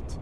it.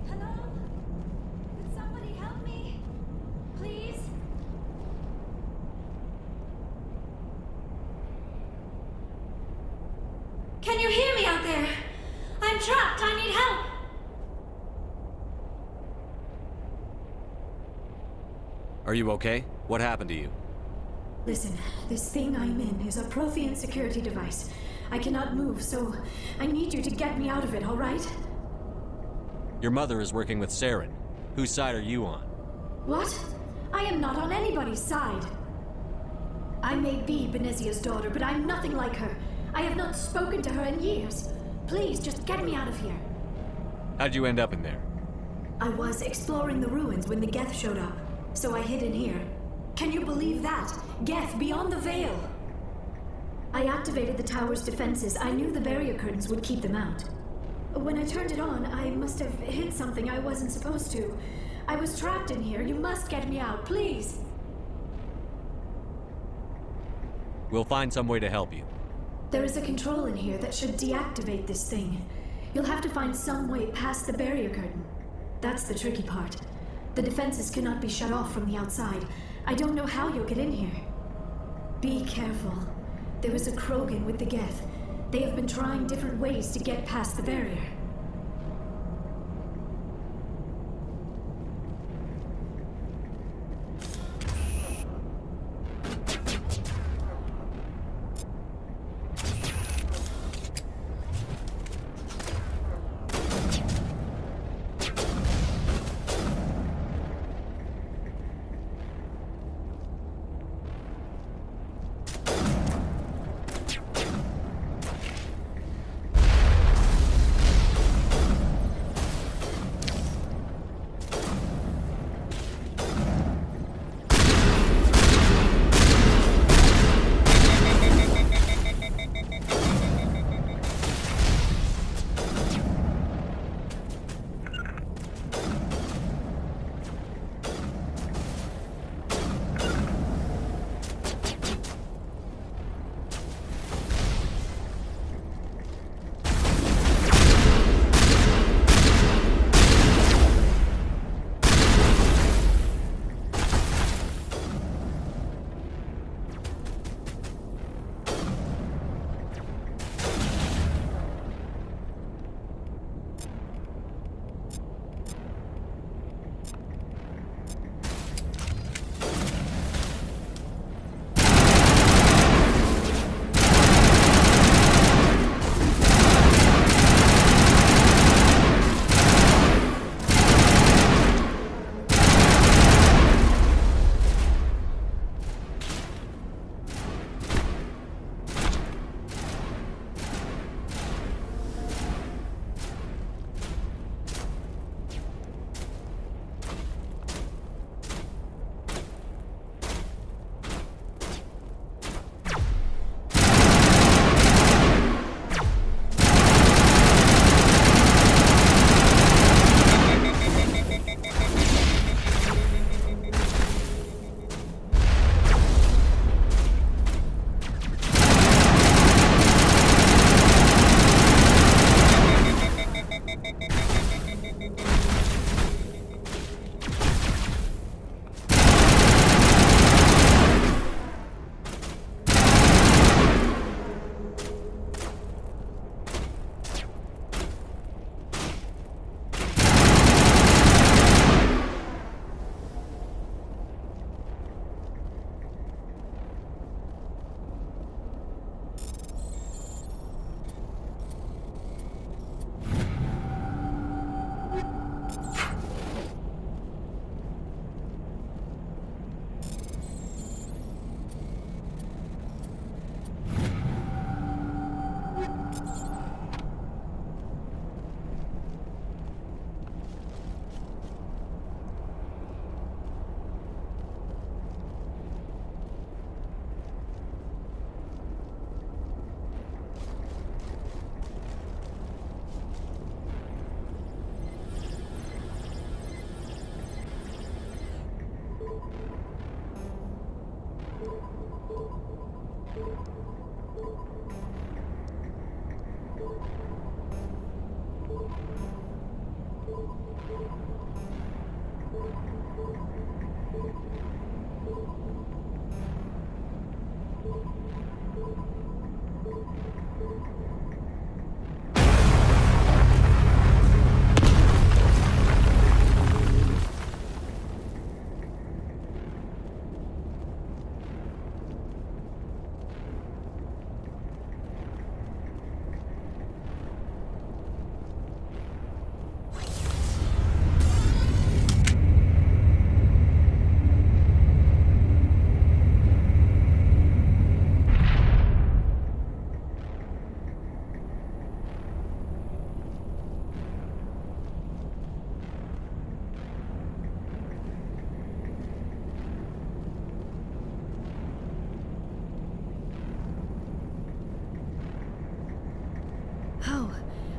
Hello? Could somebody help me? Please? Can you hear me out there? I'm trapped. I need help. Are you okay? What happened to you? Listen, this thing I'm in is a Prothean security device. I cannot move, so I need you to get me out of it, all right? Your mother is working with Saren. Whose side are you on? What? I am not on anybody's side. I may be Benezia's daughter, but I'm nothing like her. I have not spoken to her in years. Please, just get me out of here. How'd you end up in there? I was exploring the ruins when the Geth showed up, so I hid in here. Can you believe that? Geth beyond the veil! I activated the tower's defenses. I knew the barrier curtains would keep them out. When I turned it on, I must have hit something I wasn't supposed to. I was trapped in here. You must get me out, please! We'll find some way to help you. There is a control in here that should deactivate this thing. You'll have to find some way past the barrier curtain. That's the tricky part. The defenses cannot be shut off from the outside. I don't know how you'll get in here. Be careful. There is a Krogan with the Geth. They have been trying different ways to get past the barrier.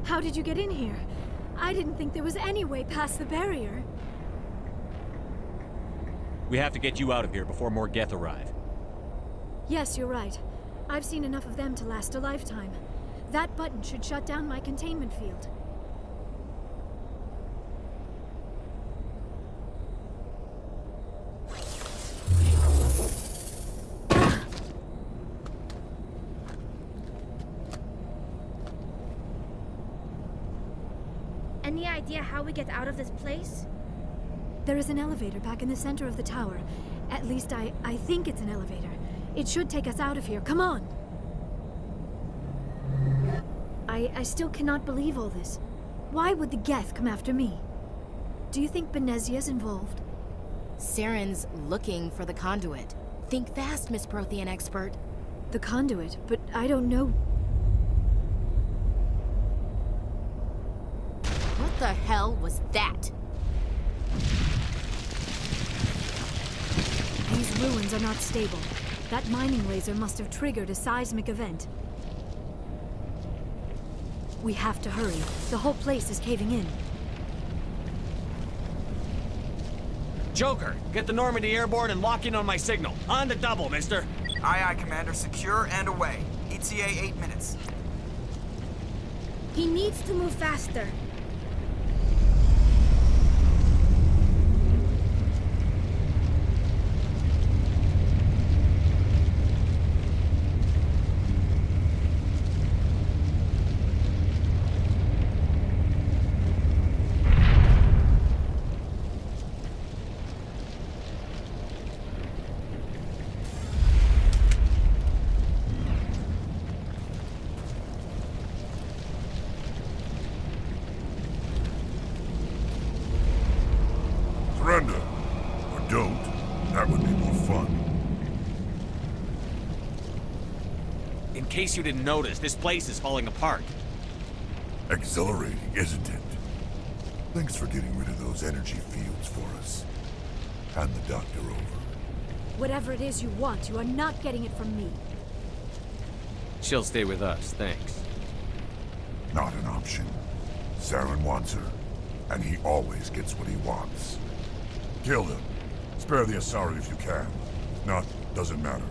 How did you get in here? I didn't think there was any way past the barrier. We have to get you out of here before more Geth arrive. Yes, you're right. I've seen enough of them to last a lifetime. That button should shut down my containment field. Any idea how we get out of this place? There is an elevator back in the center of the tower. At least I think it's an elevator. It should take us out of here. Come on! I still cannot believe all this. Why would the Geth come after me? Do you think Benezia's involved? Saren's looking for the conduit. Think fast, Miss Prothean expert. The conduit? But I don't know... What the hell was that? These ruins are not stable. That mining laser must have triggered a seismic event. We have to hurry. The whole place is caving in. Joker, get the Normandy airborne and lock in on my signal. On the double, mister. Aye, aye, Commander. Secure and away. ETA 8 minutes. He needs to move faster. Surrender. Or don't. That would be more fun. In case you didn't notice, this place is falling apart. Exhilarating, isn't it? Thanks for getting rid of those energy fields for us. Hand the doctor over. Whatever it is you want, you are not getting it from me. She'll stay with us, thanks. Not an option. Saren wants her, and he always gets what he wants. Kill him. Spare the Asari if you can. If not, doesn't matter.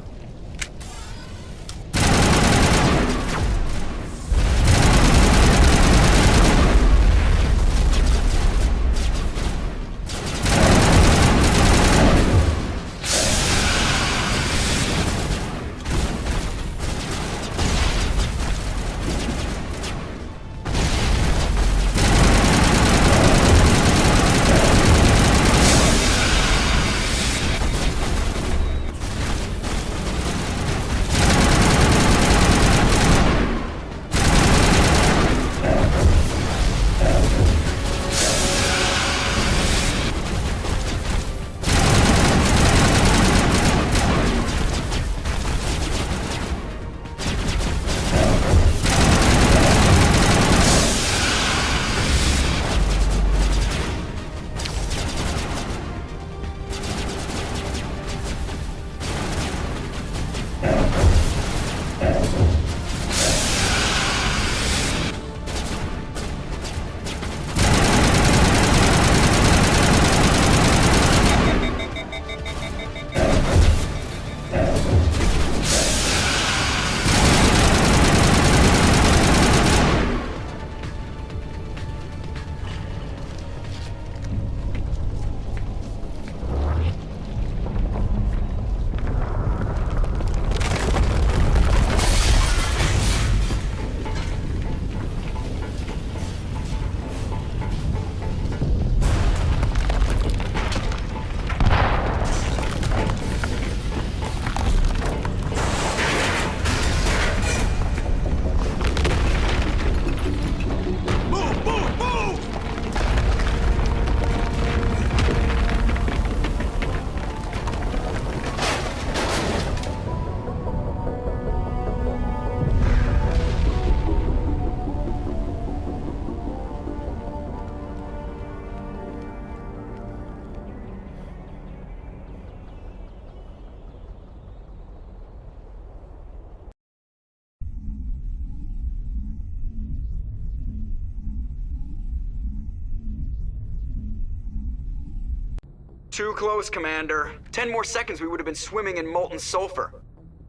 Too close, Commander. 10 more seconds we would have been swimming in molten sulfur.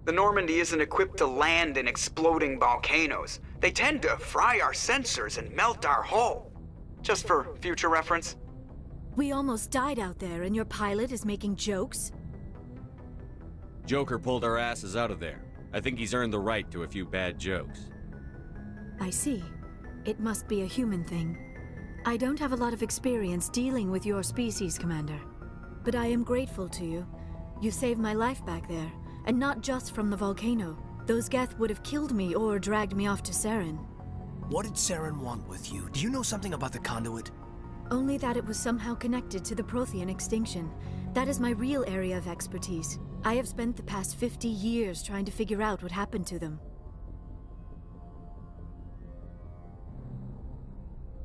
The Normandy isn't equipped to land in exploding volcanoes. They tend to fry our sensors and melt our hull. Just for future reference. We almost died out there, and your pilot is making jokes? Joker pulled our asses out of there. I think he's earned the right to a few bad jokes. I see. It must be a human thing. I don't have a lot of experience dealing with your species, Commander. But I am grateful to you. You saved my life back there, and not just from the volcano. Those Geth would have killed me or dragged me off to Saren. What did Saren want with you? Do you know something about the conduit? Only that it was somehow connected to the Prothean extinction. That is my real area of expertise. I have spent the past 50 years trying to figure out what happened to them.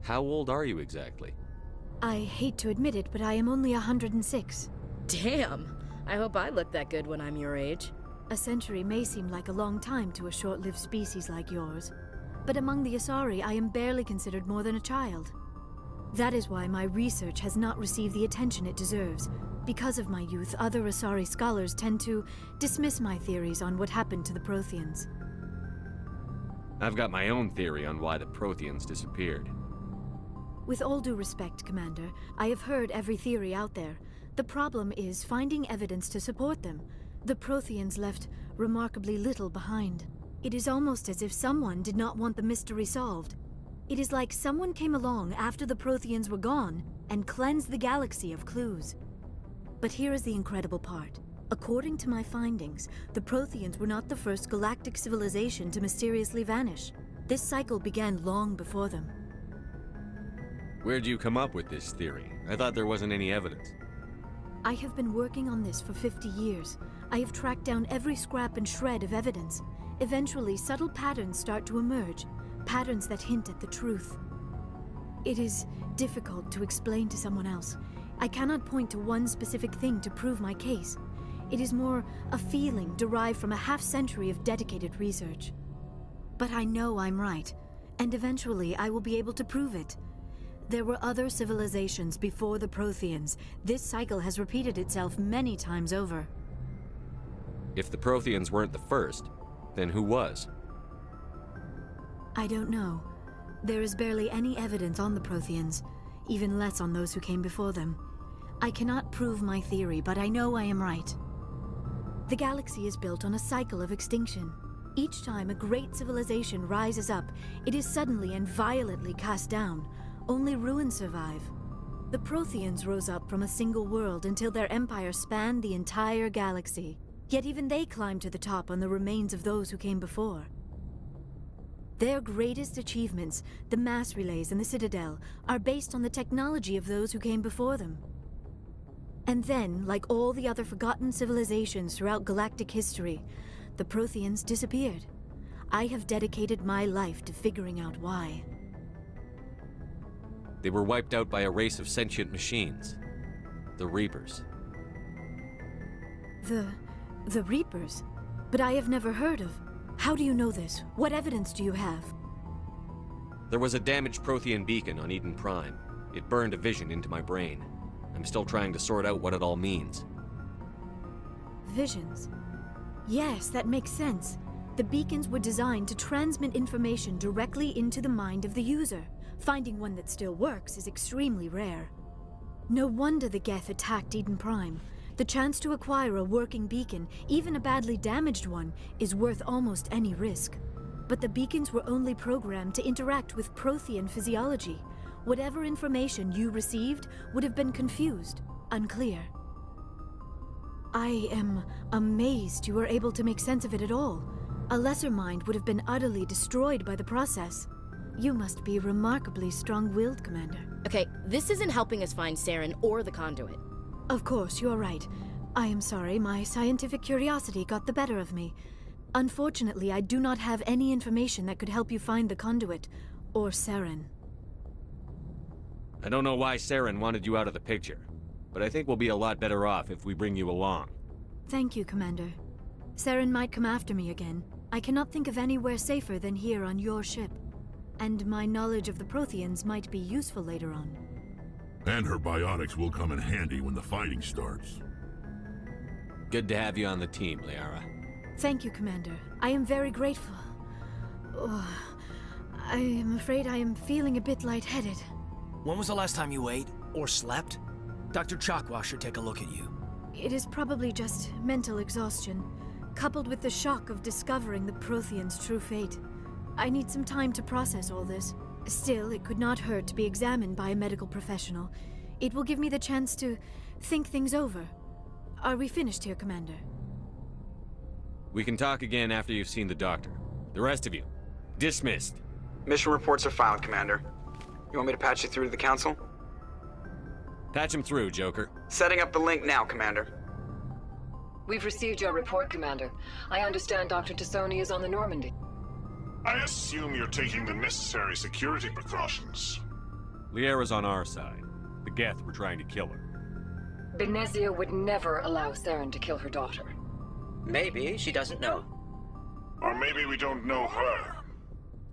How old are you exactly? I hate to admit it, but I am only 106. Damn! I hope I look that good when I'm your age. A century may seem like a long time to a short-lived species like yours. But among the Asari, I am barely considered more than a child. That is why my research has not received the attention it deserves. Because of my youth, other Asari scholars tend to dismiss my theories on what happened to the Protheans. I've got my own theory on why the Protheans disappeared. With all due respect, Commander, I have heard every theory out there. The problem is finding evidence to support them. The Protheans left remarkably little behind. It is almost as if someone did not want the mystery solved. It is like someone came along after the Protheans were gone and cleansed the galaxy of clues. But here is the incredible part. According to my findings, the Protheans were not the first galactic civilization to mysteriously vanish. This cycle began long before them. Where'd you come up with this theory? I thought there wasn't any evidence. I have been working on this for 50 years. I have tracked down every scrap and shred of evidence. Eventually, subtle patterns start to emerge, patterns that hint at the truth. It is difficult to explain to someone else. I cannot point to one specific thing to prove my case. It is more a feeling derived from a half-century of dedicated research. But I know I'm right, and eventually I will be able to prove it. There were other civilizations before the Protheans. This cycle has repeated itself many times over. If the Protheans weren't the first, then who was? I don't know. There is barely any evidence on the Protheans, even less on those who came before them. I cannot prove my theory, but I know I am right. The galaxy is built on a cycle of extinction. Each time a great civilization rises up, it is suddenly and violently cast down. Only ruins survive. The Protheans rose up from a single world until their empire spanned the entire galaxy. Yet even they climbed to the top on the remains of those who came before. Their greatest achievements, the mass relays and the Citadel, are based on the technology of those who came before them. And then, like all the other forgotten civilizations throughout galactic history, the Protheans disappeared. I have dedicated my life to figuring out why. They were wiped out by a race of sentient machines. The Reapers. The Reapers? But I have never heard of. How do you know this? What evidence do you have? There was a damaged Prothean beacon on Eden Prime. It burned a vision into my brain. I'm still trying to sort out what it all means. Visions? Yes, that makes sense. The beacons were designed to transmit information directly into the mind of the user. Finding one that still works is extremely rare. No wonder the Geth attacked Eden Prime. The chance to acquire a working beacon, even a badly damaged one, is worth almost any risk. But the beacons were only programmed to interact with Prothean physiology. Whatever information you received would have been confused, unclear. I am amazed you were able to make sense of it at all. A lesser mind would have been utterly destroyed by the process. You must be remarkably strong-willed, Commander. Okay, this isn't helping us find Saren or the conduit. Of course, you are right. I am sorry, my scientific curiosity got the better of me. Unfortunately, I do not have any information that could help you find the conduit, or Saren. I don't know why Saren wanted you out of the picture, but I think we'll be a lot better off if we bring you along. Thank you, Commander. Saren might come after me again. I cannot think of anywhere safer than here on your ship. And my knowledge of the Protheans might be useful later on. And her biotics will come in handy when the fighting starts. Good to have you on the team, Liara. Thank you, Commander. I am very grateful. Oh, I am afraid I am feeling a bit lightheaded. When was the last time you ate or slept? Dr. Chakwa should take a look at you. It is probably just mental exhaustion, coupled with the shock of discovering the Prothean's true fate. I need some time to process all this. Still, it could not hurt to be examined by a medical professional. It will give me the chance to think things over. Are we finished here, Commander? We can talk again after you've seen the doctor. The rest of you, dismissed. Mission reports are filed, Commander. You want me to patch you through to the Council? Patch him through, Joker. Setting up the link now, Commander. We've received your report, Commander. I understand Dr. Tassoni is on the Normandy. I assume you're taking the necessary security precautions. Liara's on our side. The Geth were trying to kill her. Benezia would never allow Saren to kill her daughter. Maybe she doesn't know. Or maybe we don't know her.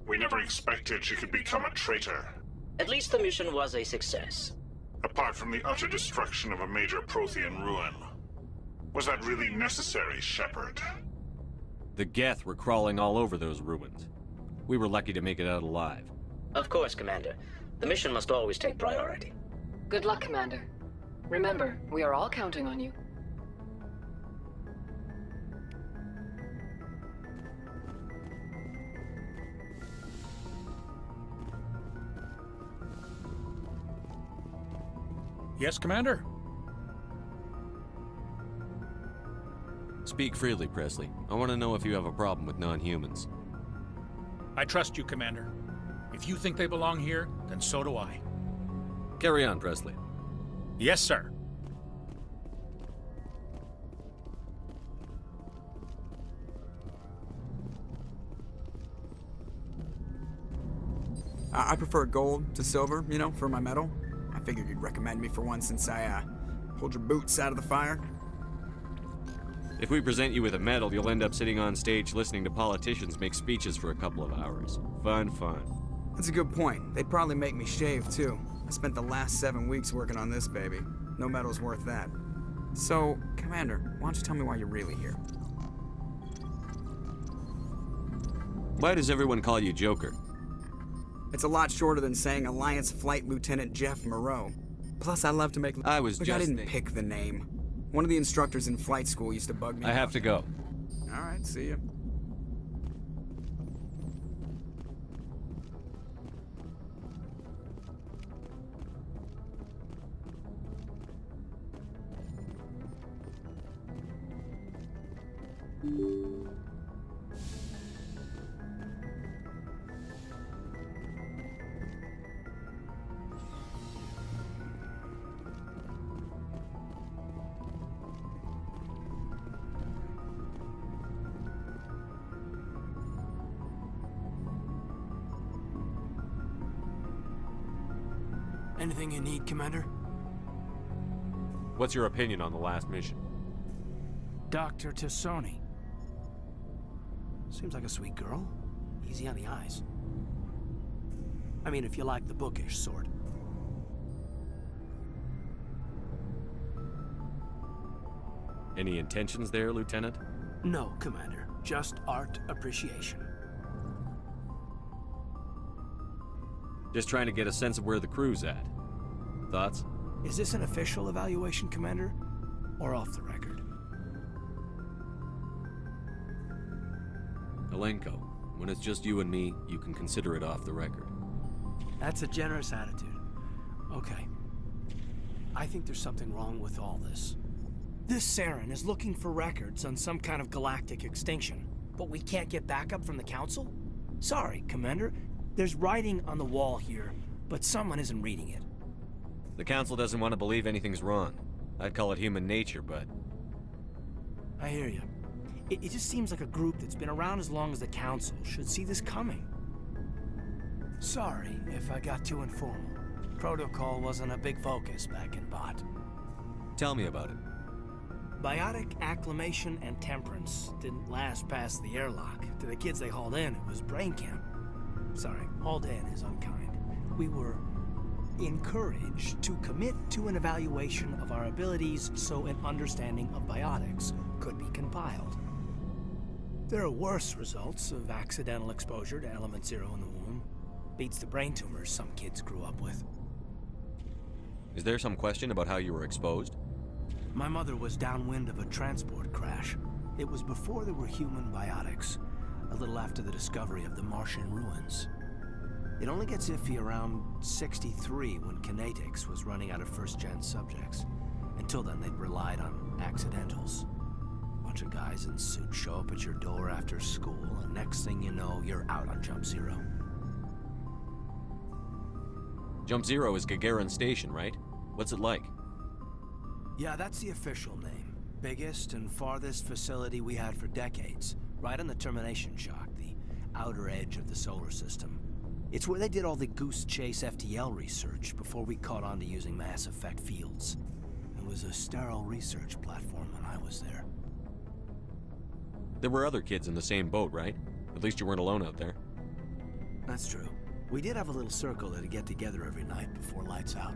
We never expected she could become a traitor. At least the mission was a success. Apart from the utter destruction of a major Prothean ruin. Was that really necessary, Shepard? The Geth were crawling all over those ruins. We were lucky to make it out alive. Of course, Commander. The mission must always take priority. Good luck, Commander. Remember, we are all counting on you. Yes, Commander? Speak freely, Presley. I want to know if you have a problem with non-humans. I trust you, Commander. If you think they belong here, then so do I. Carry on, Presley. Yes, sir. I prefer gold to silver, you know, for my medal. I figured you'd recommend me for one since I, pulled your boots out of the fire. If we present you with a medal, you'll end up sitting on stage listening to politicians make speeches for a couple of hours. Fun, fun. That's a good point. They'd probably make me shave, too. I spent the last 7 weeks working on this baby. No medal's worth that. So, Commander, why don't you tell me why you're really here? Why does everyone call you Joker? It's a lot shorter than saying Alliance Flight Lieutenant Jeff Moreau. Plus, I love to make... I was Look, just... I didn't pick the name. One of the instructors in flight school used to bug me. I have to go. All right, see ya. Anything you need, Commander? What's your opinion on the last mission? Dr. Tassoni. Seems like a sweet girl. Easy on the eyes. I mean, if you like the bookish sort. Any intentions there, Lieutenant? No, Commander. Just art appreciation. Just trying to get a sense of where the crew's at. Thoughts? Is this an official evaluation, Commander? Or off the record? Alenko, when it's just you and me, you can consider it off the record. That's a generous attitude. Okay. I think there's something wrong with all this. This Saren is looking for records on some kind of galactic extinction, but we can't get backup from the Council? Sorry, Commander. There's writing on the wall here, but someone isn't reading it. The Council doesn't want to believe anything's wrong. I'd call it human nature, but... I hear you. It just seems like a group that's been around as long as the Council should see this coming. Sorry if I got too informal. Protocol wasn't a big focus back in Bot. Tell me about it. Biotic acclimation and temperance didn't last past the airlock. To the kids they hauled in, it was brain camp. Sorry, hauled in is unkind. We were encouraged to commit to an evaluation of our abilities so an understanding of biotics could be compiled. There are worse results of accidental exposure to Element Zero in the womb. Beats the brain tumors some kids grew up with. Is there some question about how you were exposed? My mother was downwind of a transport crash. It was before there were human biotics, a little after the discovery of the Martian ruins. It only gets iffy around 63 when Kinetics was running out of first-gen subjects. Until then, they'd relied on accidentals. Bunch of guys in suits show up at your door after school, and next thing you know, you're out on Jump Zero. Jump Zero is Gagarin Station, right? What's it like? Yeah, that's the official name. Biggest and farthest facility we had for decades. Right on the termination shock, the outer edge of the solar system. It's where they did all the Goose Chase FTL research before we caught on to using mass effect fields. It was a sterile research platform when I was there. There were other kids in the same boat, right? At least you weren't alone out there. That's true. We did have a little circle that'd get together every night before lights out.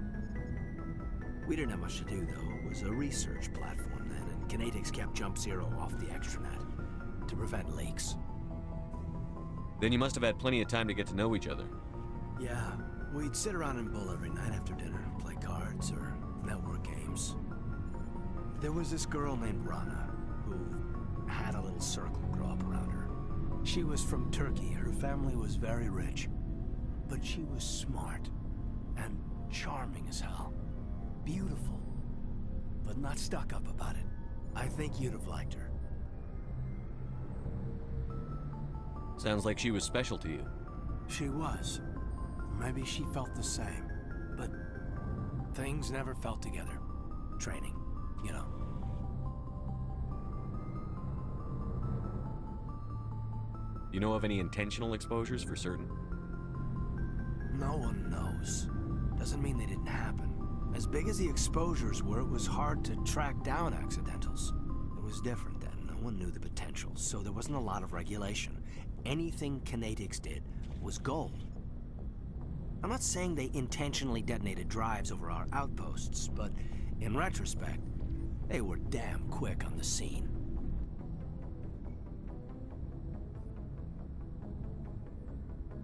We didn't have much to do, though. It was a research platform then, and Kinetics kept Jump Zero off the extranet to prevent leaks. Then you must have had plenty of time to get to know each other. Yeah, we'd sit around and bull every night after dinner, play cards or network games. There was this girl named Rana, who had a little circle grow up around her. She was from Turkey. Her family was very rich. But she was smart and charming as hell. Beautiful, but not stuck up about it. I think you'd have liked her. Sounds like she was special to you. She was. Maybe she felt the same. But things never felt together. Training, you know. You know of any intentional exposures for certain? No one knows. Doesn't mean they didn't happen. As big as the exposures were, it was hard to track down accidentals. It was different then. No one knew the potential, so there wasn't a lot of regulation. Anything Kinetics did was gold. I'm not saying they intentionally detonated drives over our outposts, but in retrospect, they were damn quick on the scene.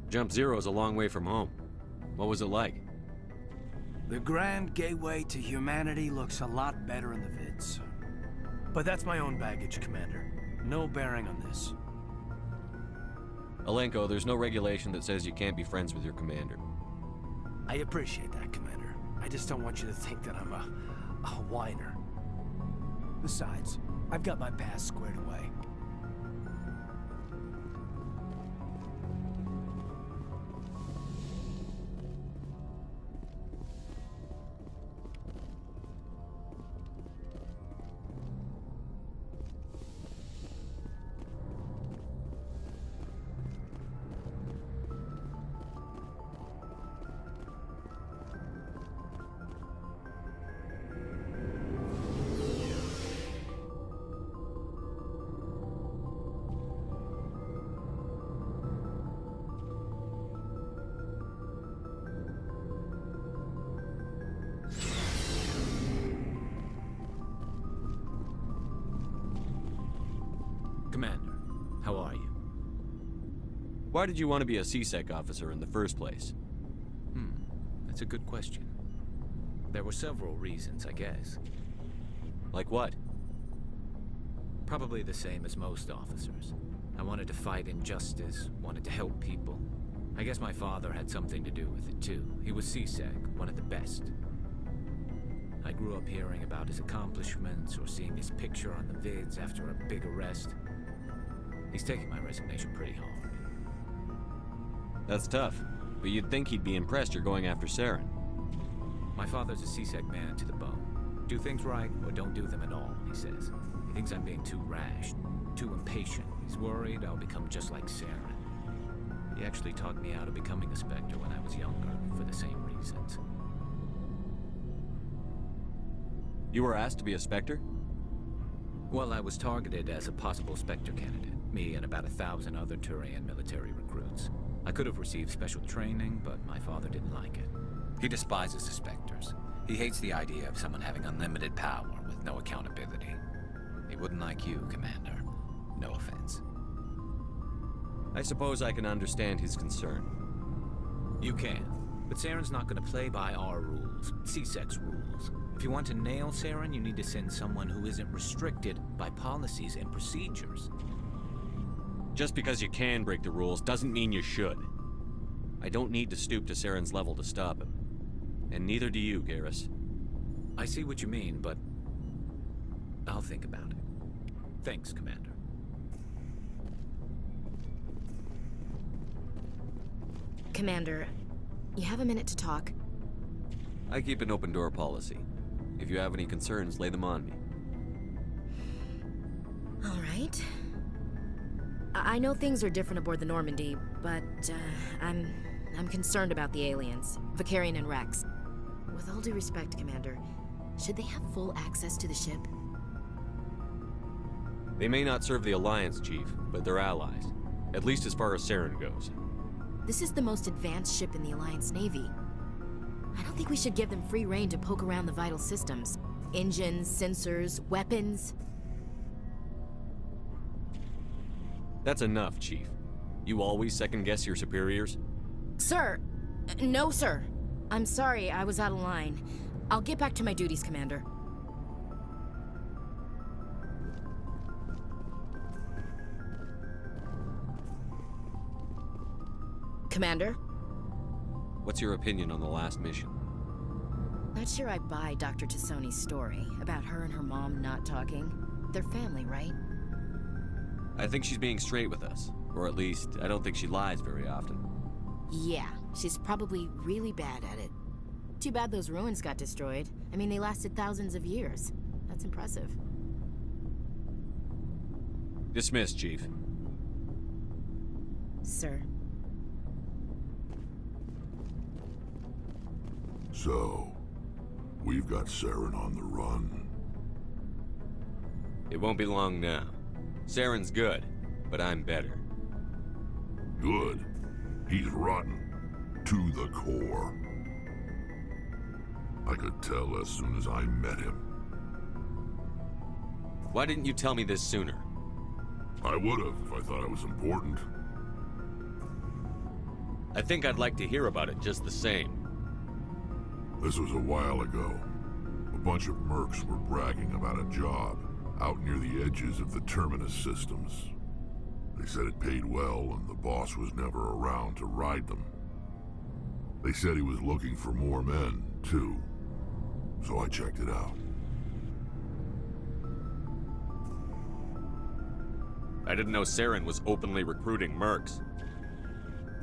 Jump Zero is a long way from home. What was it like? The grand gateway to humanity looks a lot better in the vids. But that's my own baggage, Commander. No bearing on this. Alenko, there's no regulation that says you can't be friends with your commander. I appreciate that, Commander. I just don't want you to think that I'm a whiner. Besides, I've got my past squared away. Commander, how are you? Why did you want to be a C-Sec officer in the first place? That's a good question. There were several reasons, I guess. Like what? Probably the same as most officers. I wanted to fight injustice, wanted to help people. I guess my father had something to do with it too. He was C-Sec, one of the best. I grew up hearing about his accomplishments or seeing his picture on the vids after a big arrest. He's taking my resignation pretty hard. That's tough, but you'd think he'd be impressed you're going after Saren. My father's a C-Sec man to the bone. Do things right or don't do them at all, he says. He thinks I'm being too rash, too impatient. He's worried I'll become just like Saren. He actually talked me out of becoming a Spectre when I was younger, for the same reasons. You were asked to be a Spectre? Well, I was targeted as a possible Spectre candidate. Me and about 1,000 other Turian military recruits. I could have received special training, but my father didn't like it. He despises the Spectres. He hates the idea of someone having unlimited power with no accountability. He wouldn't like you, Commander. No offense. I suppose I can understand his concern. You can, but Saren's not going to play by our rules, C-Sec's rules. If you want to nail Saren, you need to send someone who isn't restricted by policies and procedures. Just because you can break the rules doesn't mean you should. I don't need to stoop to Saren's level to stop him. And neither do you, Garrus. I see what you mean, but I'll think about it. Thanks, Commander. Commander, you have a minute to talk? I keep an open door policy. If you have any concerns, lay them on me. All right. I know things are different aboard the Normandy, but I'm concerned about the aliens, Vakarian and Rex. With all due respect, Commander, should they have full access to the ship? They may not serve the Alliance, Chief, but they're allies. At least as far as Saren goes. This is the most advanced ship in the Alliance Navy. I don't think we should give them free rein to poke around the vital systems. Engines, sensors, weapons. That's enough, Chief. You always second-guess your superiors? Sir! No, sir. I'm sorry, I was out of line. I'll get back to my duties, Commander. Commander? What's your opinion on the last mission? Not sure I buy Dr. Tassoni's story about her and her mom not talking. They're family, right? I think she's being straight with us. Or at least, I don't think she lies very often. Yeah, she's probably really bad at it. Too bad those ruins got destroyed. I mean, they lasted thousands of years. That's impressive. Dismissed, Chief. Sir. So, we've got Saren on the run. It won't be long now. Saren's good, but I'm better. Good? He's rotten. To the core. I could tell as soon as I met him. Why didn't you tell me this sooner? I would've if I thought it was important. I think I'd like to hear about it just the same. This was a while ago. A bunch of mercs were bragging about a job out near the edges of the Terminus systems. They said it paid well and the boss was never around to ride them. They said he was looking for more men, too. So I checked it out. I didn't know Saren was openly recruiting mercs.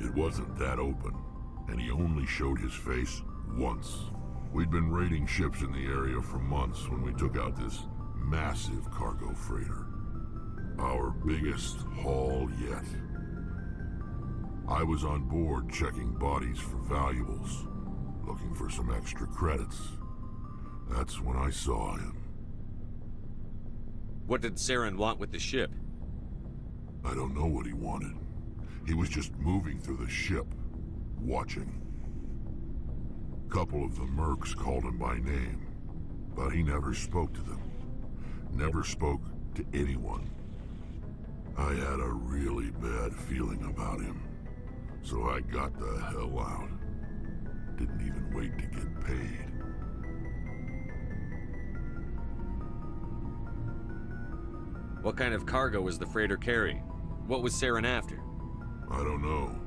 It wasn't that open, and he only showed his face once. We'd been raiding ships in the area for months when we took out this massive cargo freighter. Our biggest haul yet. I was on board checking bodies for valuables, looking for some extra credits. That's when I saw him. What did Saren want with the ship? I don't know what he wanted. He was just moving through the ship, watching. A couple of the mercs called him by name, but he never spoke to them. Never spoke to anyone. I had a really bad feeling about him, so I got the hell out. Didn't even wait to get paid. What kind of cargo was the freighter carrying? What was Saren after? I don't know.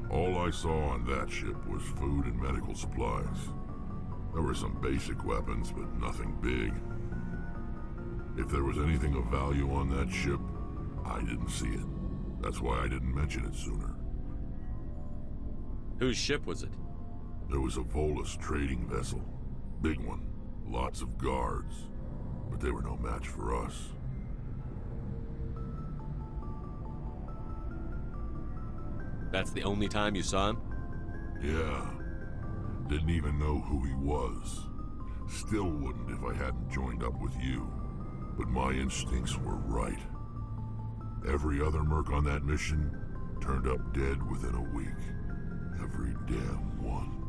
All I saw on that ship was food and medical supplies. There were some basic weapons, but nothing big. If there was anything of value on that ship, I didn't see it. That's why I didn't mention it sooner. Whose ship was it? There was a Volus trading vessel. Big one. Lots of guards. But they were no match for us. That's the only time you saw him? Yeah. Didn't even know who he was. Still wouldn't if I hadn't joined up with you. But my instincts were right. Every other merc on that mission turned up dead within a week. Every damn one.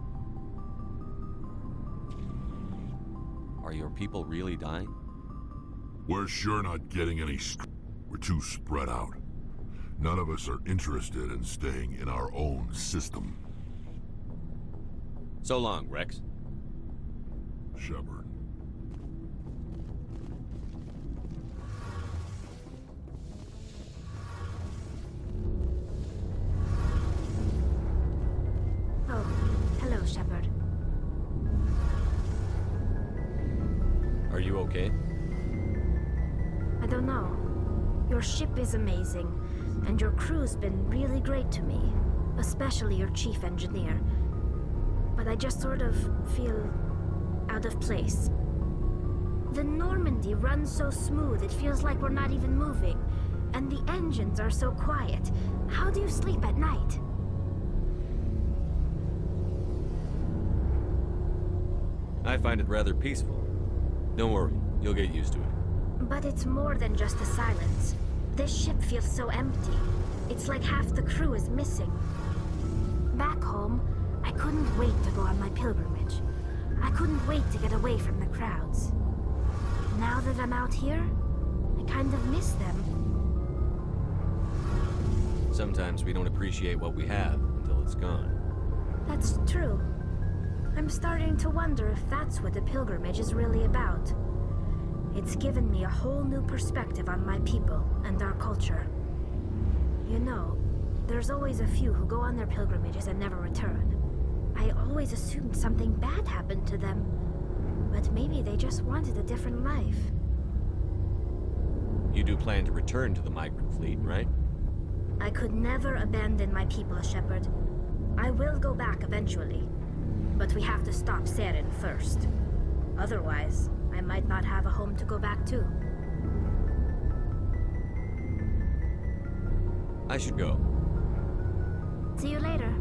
Are your people really dying? We're sure not getting any we're too spread out. None of us are interested in staying in our own system. So long, Rex. Shepard. Oh, hello, Shepard. Are you okay? I don't know. Your ship is amazing, and your crew's been really great to me, especially your chief engineer. But I just sort of feel out of place. The Normandy runs so smooth, it feels like we're not even moving, and the engines are so quiet. How do you sleep at night? I find it rather peaceful. Don't worry, you'll get used to it. But it's more than just the silence. This ship feels so empty. It's like half the crew is missing. Back home, I couldn't wait to go on my pilgrimage. I couldn't wait to get away from the crowds. Now that I'm out here, I kind of miss them. Sometimes we don't appreciate what we have until it's gone. That's true. I'm starting to wonder if that's what the pilgrimage is really about. It's given me a whole new perspective on my people and our culture. You know, there's always a few who go on their pilgrimages and never return. I always assumed something bad happened to them, but maybe they just wanted a different life. You do plan to return to the migrant fleet, right? I could never abandon my people, Shepard. I will go back eventually, but we have to stop Saren first. Otherwise, I might not have a home to go back to. I should go. See you later.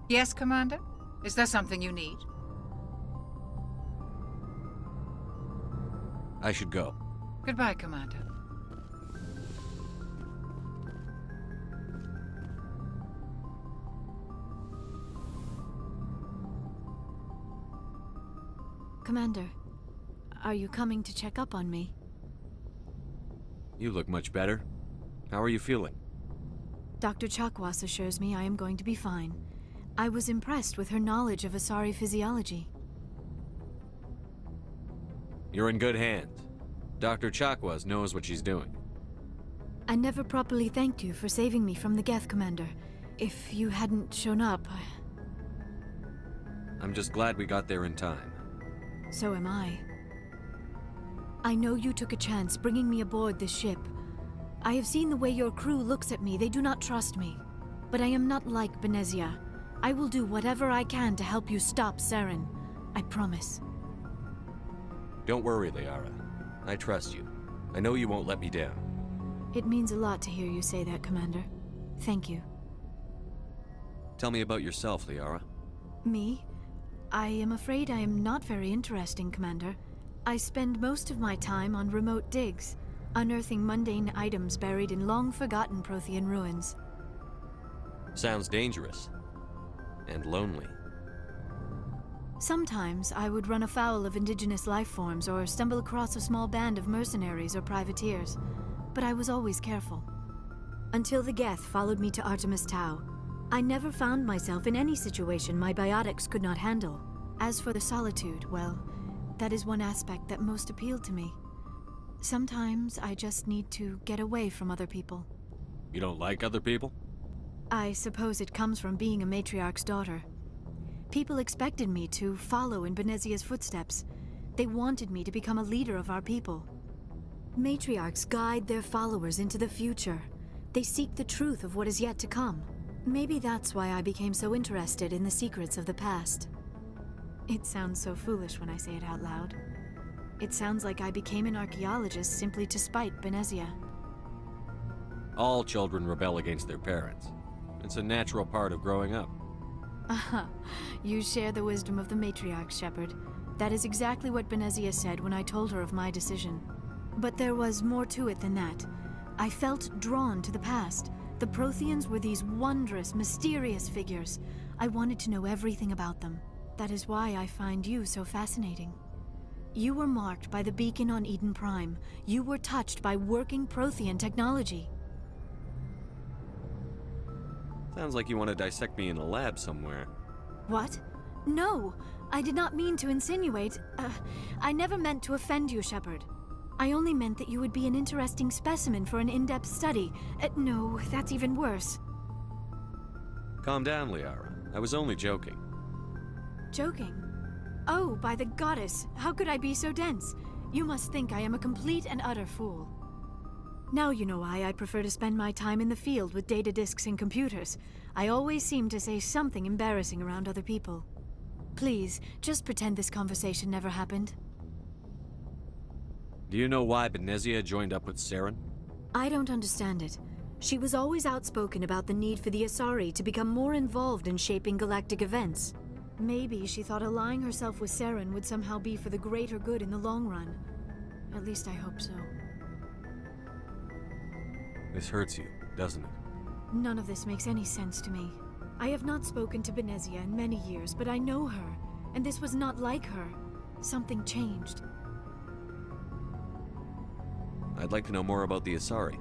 Yes, Commander? Is there something you need? I should go. Goodbye, Commander. Commander, are you coming to check up on me? You look much better. How are you feeling? Dr. Chakwas assures me I am going to be fine. I was impressed with her knowledge of Asari physiology. You're in good hands. Dr. Chakwas knows what she's doing. I never properly thanked you for saving me from the Geth, Commander. If you hadn't shown up... I'm just glad we got there in time. So am I. I know you took a chance bringing me aboard this ship. I have seen the way your crew looks at me. They do not trust me. But I am not like Benezia. I will do whatever I can to help you stop Saren. I promise. Don't worry, Liara. I trust you. I know you won't let me down. It means a lot to hear you say that, Commander. Thank you. Tell me about yourself, Liara. Me? I am afraid I am not very interesting, Commander. I spend most of my time on remote digs, unearthing mundane items buried in long-forgotten Prothean ruins. Sounds dangerous. And lonely. Sometimes I would run afoul of indigenous life forms or stumble across a small band of mercenaries or privateers, but I was always careful. Until the Geth followed me to Artemis Tau, I never found myself in any situation my biotics could not handle. As for the solitude, well, that is one aspect that most appealed to me. Sometimes I just need to get away from other people. You don't like other people? I suppose it comes from being a matriarch's daughter. People expected me to follow in Benezia's footsteps. They wanted me to become a leader of our people. Matriarchs guide their followers into the future. They seek the truth of what is yet to come. Maybe that's why I became so interested in the secrets of the past. It sounds so foolish when I say it out loud. It sounds like I became an archaeologist simply to spite Benezia. All children rebel against their parents. It's a natural part of growing up. Aha, you share the wisdom of the matriarch, Shepard. That is exactly what Benezia said when I told her of my decision. But there was more to it than that. I felt drawn to the past. The Protheans were these wondrous, mysterious figures. I wanted to know everything about them. That is why I find you so fascinating. You were marked by the beacon on Eden Prime. You were touched by working Prothean technology. Sounds like you want to dissect me in a lab somewhere. What? No, I did not mean to insinuate. I never meant to offend you, Shepard. I only meant that you would be an interesting specimen for an in-depth study. No, that's even worse. Calm down, Liara. I was only joking. Joking? Oh, by the goddess, how could I be so dense? You must think I am a complete and utter fool. Now you know why I prefer to spend my time in the field with data disks and computers. I always seem to say something embarrassing around other people. Please, just pretend this conversation never happened. Do you know why Benezia joined up with Saren? I don't understand it. She was always outspoken about the need for the Asari to become more involved in shaping galactic events. Maybe she thought allying herself with Saren would somehow be for the greater good in the long run. At least I hope so. This hurts you, doesn't it? None of this makes any sense to me. I have not spoken to Benezia in many years, but I know her, and this was not like her. Something changed. I'd like to know more about the Asari.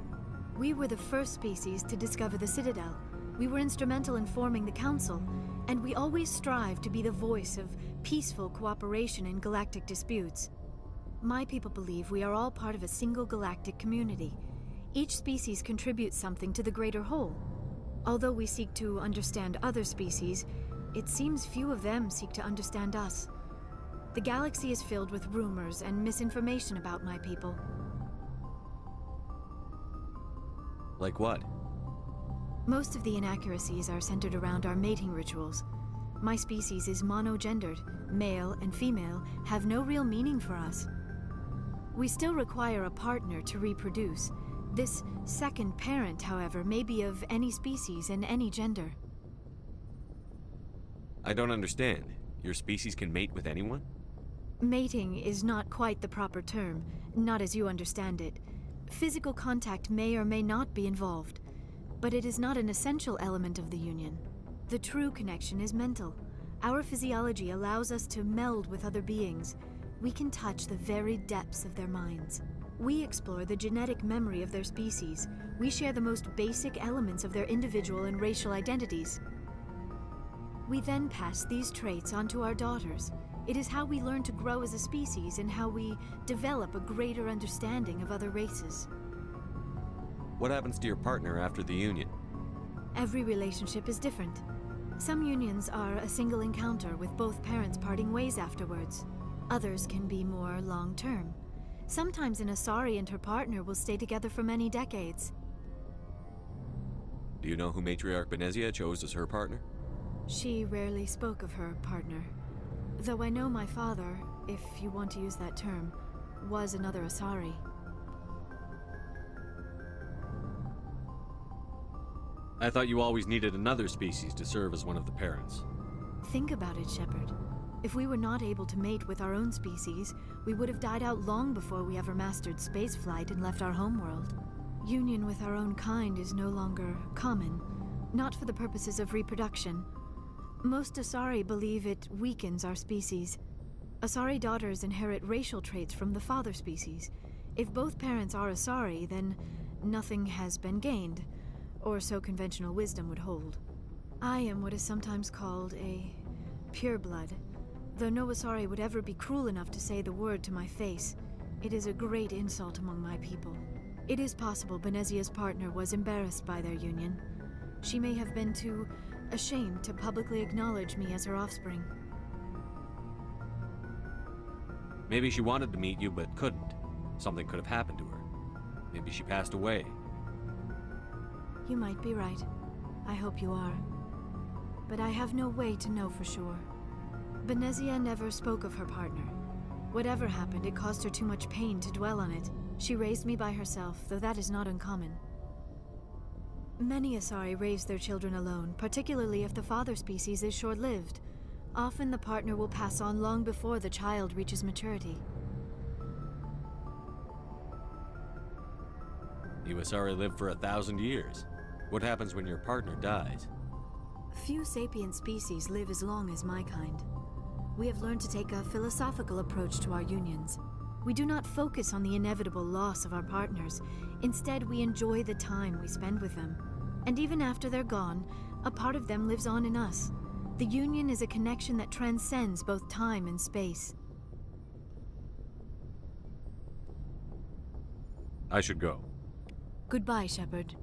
We were the first species to discover the Citadel. We were instrumental in forming the Council, and we always strive to be the voice of peaceful cooperation in galactic disputes. My people believe we are all part of a single galactic community. Each species contributes something to the greater whole. Although we seek to understand other species, it seems few of them seek to understand us. The galaxy is filled with rumors and misinformation about my people. Like what? Most of the inaccuracies are centered around our mating rituals. My species is monogendered. Male and female have no real meaning for us. We still require a partner to reproduce. This second parent, however, may be of any species and any gender. I don't understand. Your species can mate with anyone? Mating is not quite the proper term, not as you understand it. Physical contact may or may not be involved, but it is not an essential element of the union. The true connection is mental. Our physiology allows us to meld with other beings. We can touch the very depths of their minds. We explore the genetic memory of their species. We share the most basic elements of their individual and racial identities. We then pass these traits on to our daughters. It is how we learn to grow as a species and how we develop a greater understanding of other races. What happens to your partner after the union? Every relationship is different. Some unions are a single encounter with both parents parting ways afterwards. Others can be more long-term. Sometimes an Asari and her partner will stay together for many decades. Do you know who Matriarch Benezia chose as her partner? She rarely spoke of her partner. Though I know my father, if you want to use that term, was another Asari. I thought you always needed another species to serve as one of the parents. Think about it, Shepard. If we were not able to mate with our own species, we would have died out long before we ever mastered spaceflight and left our homeworld. Union with our own kind is no longer common, not for the purposes of reproduction. Most Asari believe it weakens our species. Asari daughters inherit racial traits from the father species. If both parents are Asari, then nothing has been gained, or so conventional wisdom would hold. I am what is sometimes called a pureblood. Though no Asari would ever be cruel enough to say the word to my face, it is a great insult among my people. It is possible Benezia's partner was embarrassed by their union. She may have been too ashamed to publicly acknowledge me as her offspring. Maybe she wanted to meet you but couldn't. Something could have happened to her. Maybe she passed away. You might be right. I hope you are. But I have no way to know for sure. Benezia never spoke of her partner. Whatever happened, it caused her too much pain to dwell on it. She raised me by herself, though that is not uncommon. Many Asari raise their children alone, particularly if the father species is short-lived. Often the partner will pass on long before the child reaches maturity. You Asari live for 1,000 years. What happens when your partner dies? Few sapient species live as long as my kind. We have learned to take a philosophical approach to our unions. We do not focus on the inevitable loss of our partners. Instead, we enjoy the time we spend with them. And even after they're gone, a part of them lives on in us. The union is a connection that transcends both time and space. I should go. Goodbye, Shepard.